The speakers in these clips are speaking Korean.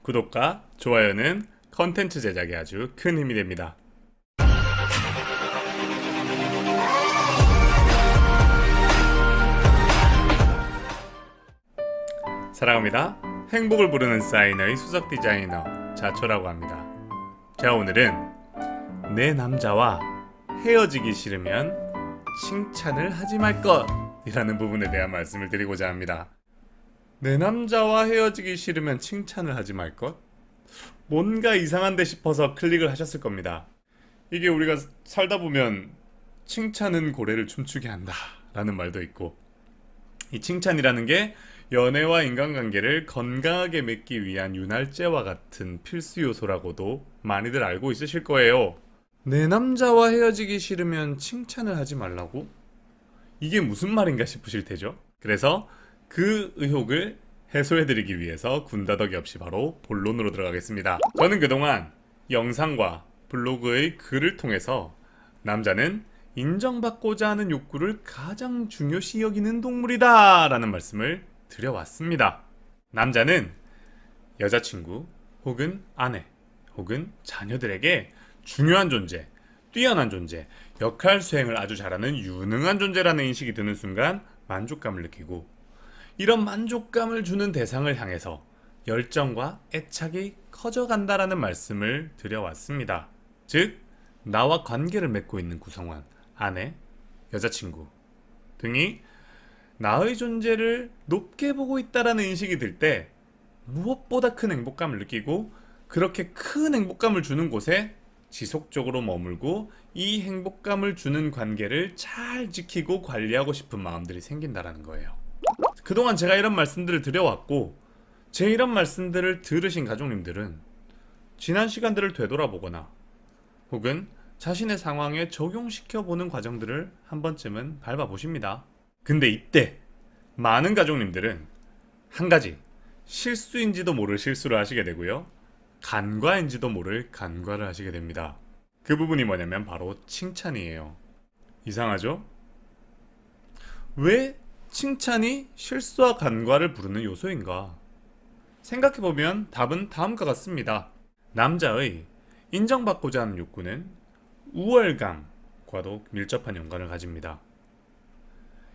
구독과 좋아요는 컨텐츠 제작에 아주 큰 힘이 됩니다. 사랑합니다. 행복을 부르는 사이너의 수석 디자이너 자초라고 합니다. 자, 오늘은 내 남자와 헤어지기 싫으면 칭찬을 하지 말 것이라는 부분에 대한 말씀을 드리고자 합니다. 내 남자와 헤어지기 싫으면 칭찬을 하지 말 것? 뭔가 이상한데 싶어서 클릭을 하셨을 겁니다. 이게 우리가 살다 보면 칭찬은 고래를 춤추게 한다 라는 말도 있고, 이 칭찬이라는 게 연애와 인간관계를 건강하게 맺기 위한 윤활제와 같은 필수 요소라고도 많이들 알고 있으실 거예요. 내 남자와 헤어지기 싫으면 칭찬을 하지 말라고? 이게 무슨 말인가 싶으실 테죠. 그래서 그 의혹을 해소해드리기 위해서 군더더기 없이 바로 본론으로 들어가겠습니다. 저는 그동안 영상과 블로그의 글을 통해서 남자는 인정받고자 하는 욕구를 가장 중요시 여기는 동물이다 라는 말씀을 드려왔습니다. 남자는 여자친구 혹은 아내 혹은 자녀들에게 중요한 존재, 뛰어난 존재, 역할 수행을 아주 잘하는 유능한 존재라는 인식이 드는 순간 만족감을 느끼고, 이런 만족감을 주는 대상을 향해서 열정과 애착이 커져간다라는 말씀을 드려왔습니다. 즉, 나와 관계를 맺고 있는 구성원, 아내, 여자친구 등이 나의 존재를 높게 보고 있다라는 인식이 들 때 무엇보다 큰 행복감을 느끼고, 그렇게 큰 행복감을 주는 곳에 지속적으로 머물고 이 행복감을 주는 관계를 잘 지키고 관리하고 싶은 마음들이 생긴다라는 거예요. 그동안 제가 이런 말씀들을 드려왔고, 제 이런 말씀들을 들으신 가족님들은 지난 시간들을 되돌아보거나 혹은 자신의 상황에 적용시켜보는 과정들을 한 번쯤은 밟아보십니다. 근데 이때 많은 가족님들은 한 가지 실수인지도 모를 실수를 하시게 되고요, 간과인지도 모를 간과를 하시게 됩니다. 그 부분이 뭐냐면 바로 칭찬이에요. 이상하죠? 왜 칭찬이 실수와 간과를 부르는 요소인가? 생각해보면 답은 다음과 같습니다. 남자의 인정받고자 하는 욕구는 우월감과도 밀접한 연관을 가집니다.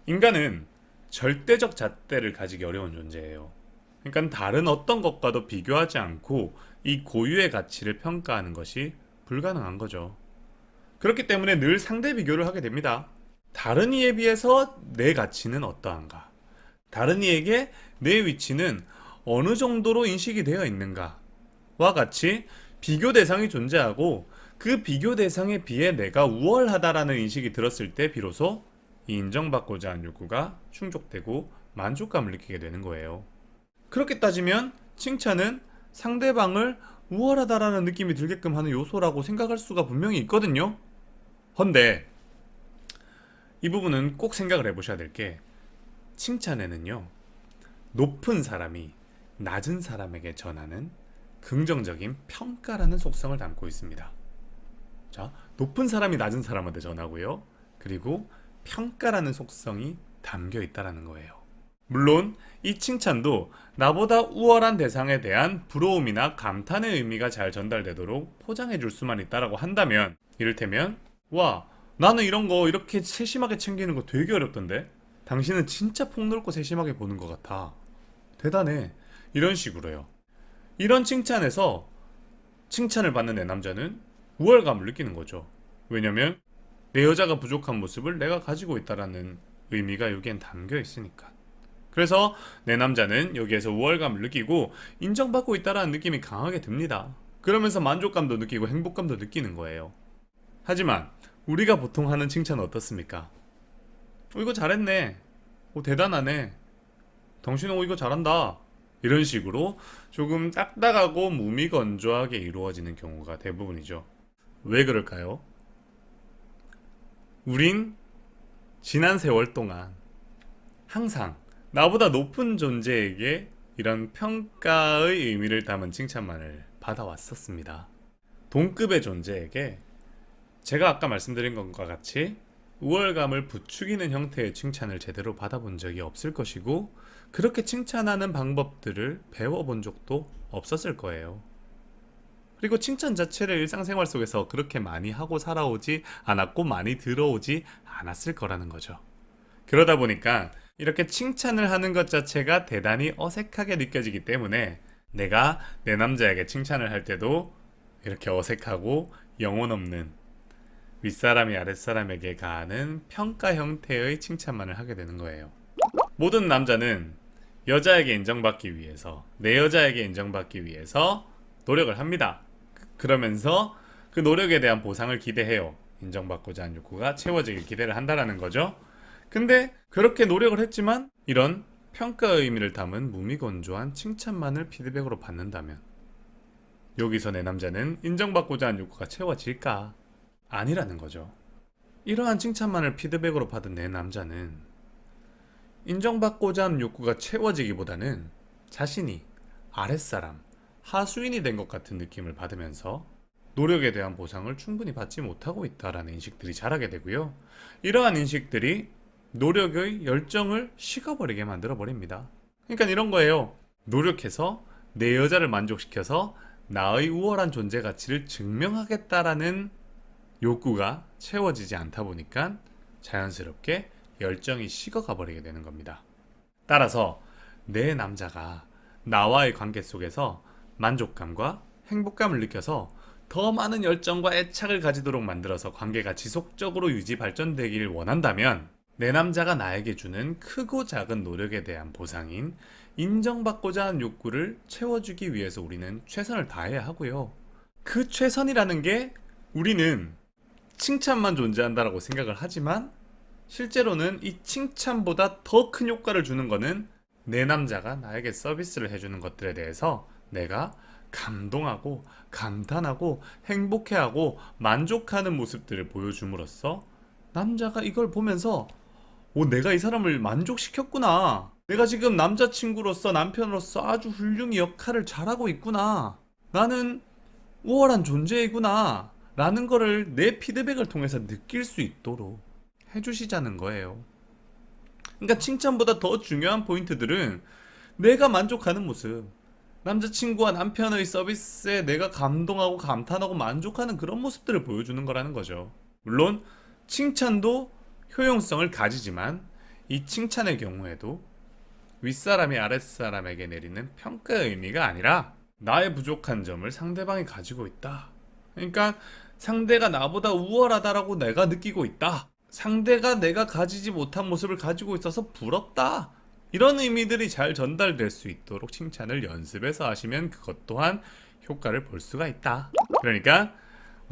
인간은 절대적 잣대를 가지기 어려운 존재예요. 그러니까 다른 어떤 것과도 비교하지 않고 이 고유의 가치를 평가하는 것이 불가능한 거죠. 그렇기 때문에 늘 상대 비교를 하게 됩니다. 다른 이에 비해서 내 가치는 어떠한가? 다른 이에게 내 위치는 어느 정도로 인식이 되어 있는가와 같이 비교 대상이 존재하고, 그 비교 대상에 비해 내가 우월하다라는 인식이 들었을 때 비로소 이 인정받고자 하는 욕구가 충족되고 만족감을 느끼게 되는 거예요. 그렇게 따지면 칭찬은 상대방을 우월하다라는 느낌이 들게끔 하는 요소라고 생각할 수가 분명히 있거든요. 헌데 이 부분은 꼭 생각을 해보셔야 될 게, 칭찬에는요, 높은 사람이 낮은 사람에게 전하는 긍정적인 평가라는 속성을 담고 있습니다. 자, 높은 사람이 낮은 사람한테 전하고요, 그리고 평가라는 속성이 담겨 있다는 거예요. 물론 이 칭찬도 나보다 우월한 대상에 대한 부러움이나 감탄의 의미가 잘 전달되도록 포장해 줄 수만 있다라고 한다면, 이를테면 와, 나는 이런 거 이렇게 세심하게 챙기는 거 되게 어렵던데 당신은 진짜 폭넓고 세심하게 보는 것 같아, 대단해, 이런 식으로요. 이런 칭찬에서 칭찬을 받는 내 남자는 우월감을 느끼는 거죠. 왜냐면 내 여자가 부족한 모습을 내가 가지고 있다라는 의미가 여기엔 담겨 있으니까. 그래서 내 남자는 여기에서 우월감을 느끼고 인정받고 있다라는 느낌이 강하게 듭니다. 그러면서 만족감도 느끼고 행복감도 느끼는 거예요. 하지만 우리가 보통 하는 칭찬은 어떻습니까? 이거 잘했네, 대단하네, 당신은 이거 잘한다, 이런 식으로 조금 딱딱하고 무미건조하게 이루어지는 경우가 대부분이죠. 왜 그럴까요? 우린 지난 세월 동안 항상 나보다 높은 존재에게 이런 평가의 의미를 담은 칭찬만을 받아왔었습니다. 동급의 존재에게 제가 아까 말씀드린 것과 같이 우월감을 부추기는 형태의 칭찬을 제대로 받아본 적이 없을 것이고, 그렇게 칭찬하는 방법들을 배워본 적도 없었을 거예요. 그리고 칭찬 자체를 일상생활 속에서 그렇게 많이 하고 살아오지 않았고 많이 들어오지 않았을 거라는 거죠. 그러다 보니까 이렇게 칭찬을 하는 것 자체가 대단히 어색하게 느껴지기 때문에 내가 내 남자에게 칭찬을 할 때도 이렇게 어색하고 영혼 없는 윗사람이 아랫사람에게 가하는 평가 형태의 칭찬만을 하게 되는 거예요. 모든 남자는 여자에게 인정받기 위해서, 내 여자에게 인정받기 위해서 노력을 합니다. 그러면서 그 노력에 대한 보상을 기대해요. 인정받고자 하는 욕구가 채워지길 기대를 한다라는 거죠. 근데 그렇게 노력을 했지만 이런 평가의 의미를 담은 무미건조한 칭찬만을 피드백으로 받는다면 여기서 내 남자는 인정받고자 하는 욕구가 채워질까? 아니라는 거죠. 이러한 칭찬만을 피드백으로 받은 내 남자는 인정받고자 하는 욕구가 채워지기보다는 자신이 아랫사람, 하수인이 된 것 같은 느낌을 받으면서 노력에 대한 보상을 충분히 받지 못하고 있다라는 인식들이 자라게 되고요. 이러한 인식들이 노력의 열정을 식어버리게 만들어버립니다. 그러니까 이런 거예요. 노력해서 내 여자를 만족시켜서 나의 우월한 존재 가치를 증명하겠다라는 욕구가 채워지지 않다 보니까 자연스럽게 열정이 식어가 버리게 되는 겁니다. 따라서 내 남자가 나와의 관계 속에서 만족감과 행복감을 느껴서 더 많은 열정과 애착을 가지도록 만들어서 관계가 지속적으로 유지 발전되기를 원한다면 내 남자가 나에게 주는 크고 작은 노력에 대한 보상인 인정받고자 하는 욕구를 채워주기 위해서 우리는 최선을 다해야 하고요. 그 최선이라는 게 우리는 칭찬만 존재한다라고 생각을 하지만 실제로는 이 칭찬보다 더 큰 효과를 주는 거는 내 남자가 나에게 서비스를 해주는 것들에 대해서 내가 감동하고 감탄하고 행복해하고 만족하는 모습들을 보여줌으로써 남자가 이걸 보면서 내가 이 사람을 만족시켰구나. 내가 지금 남자친구로서 남편으로서 아주 훌륭히 역할을 잘하고 있구나. 나는 우월한 존재이구나. 라는 거를 내 피드백을 통해서 느낄 수 있도록 해주시자는 거예요. 그러니까 칭찬보다 더 중요한 포인트들은 내가 만족하는 모습, 남자친구와 남편의 서비스에 내가 감동하고 감탄하고 만족하는 그런 모습들을 보여주는 거라는 거죠. 물론 칭찬도 효용성을 가지지만 이 칭찬의 경우에도 윗사람이 아랫사람에게 내리는 평가의 의미가 아니라 나의 부족한 점을 상대방이 가지고 있다. 그러니까 상대가 나보다 우월하다라고 내가 느끼고 있다. 상대가 내가 가지지 못한 모습을 가지고 있어서 부럽다. 이런 의미들이 잘 전달될 수 있도록 칭찬을 연습해서 하시면 그것 또한 효과를 볼 수가 있다. 그러니까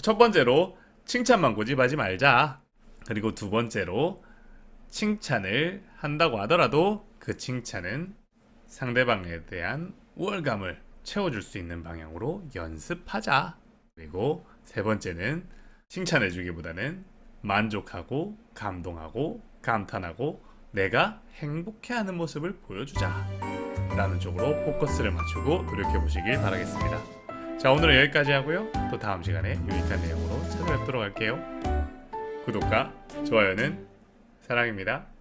첫 번째로 칭찬만 고집하지 말자. 그리고 두 번째로 칭찬을 한다고 하더라도 그 칭찬은 상대방에 대한 우월감을 채워줄 수 있는 방향으로 연습하자. 그리고 세 번째는 칭찬해주기보다는 만족하고 감동하고 감탄하고 내가 행복해하는 모습을 보여주자 라는 쪽으로 포커스를 맞추고 노력해 보시길 바라겠습니다. 자, 오늘은 여기까지 하고요. 또 다음 시간에 유익한 내용으로 찾아뵙도록 할게요. 구독과 좋아요는 사랑입니다.